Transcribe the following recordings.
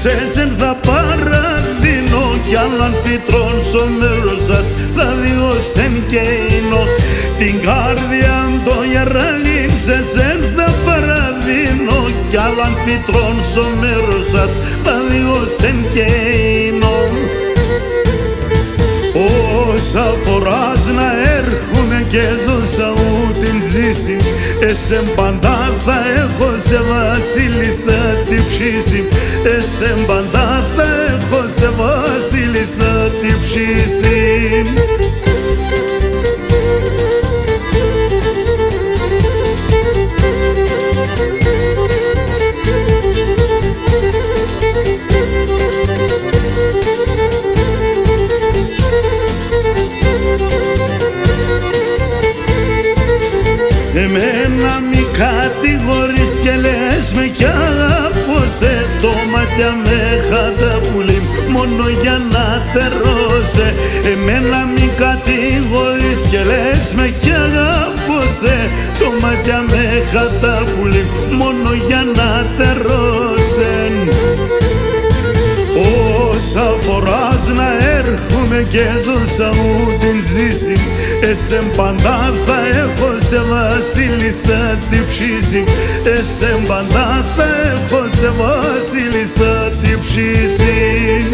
σε σεν θα παραδίνω κι άλλαν φυτρών στο μέρος σας θα διώ σεν και εινώ την καρδιά το γεραλίν σε σεν θα παραδίνω κι άλλαν φυτρών στο μέρος σας θα διώ σεν και εινώ. Όσα φοράς να έρχομαι και ζώσα ούτην ζήσει εσεν πάντα θα έχω σε βασίλισσα την ψήση εσεν πάντα θα έχω σε βασίλισσα την ψήση. Εμένα μη κατηγορείς και λες με κι αγαπώσε το μάτια με χαταπούλη μόνο για να τερώσε. Εμένα μη κατηγορείς και λες με κι αγαπώσε το μάτια με χαταπούλη μόνο για να τερώσε. Όσα φοράς να έρχομαι και ζώσα ούτην ζήσει εσεν πάντα θα έχω σε βασίλισσα την ψήση εσεν πάντα θα έχω σε βασίλισσα την ψήση.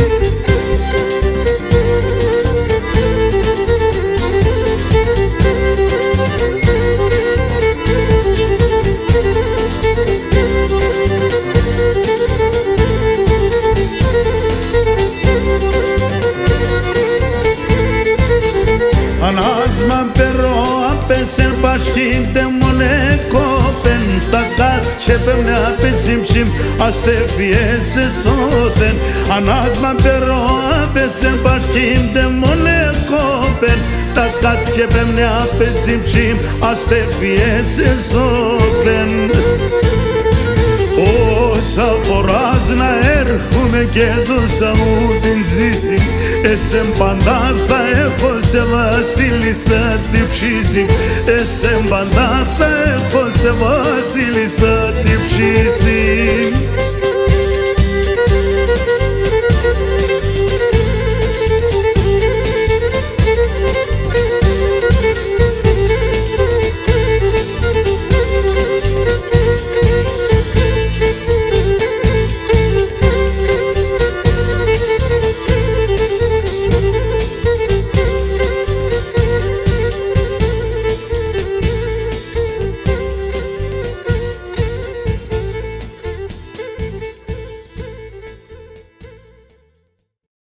Ανάσμα περό απέσεν πασχίντε μονε κόπεν τα κάτσε πέμνε απέσιμψιμ αστεφιές εσώθεν. Ανάσμα περό απέσεν πασχίντε μονε κόπεν τα κάτσε πέμνε απέσιμψιμ αστεφιές εσώθεν. Όσα φοράς να έρχομαι και ζώσα ούτην ζήσει εσεν πάντα θα έχω σε βασίλισσα την ψήση εσεν πάντα θα έχω σε βασίλισσα την ψήση.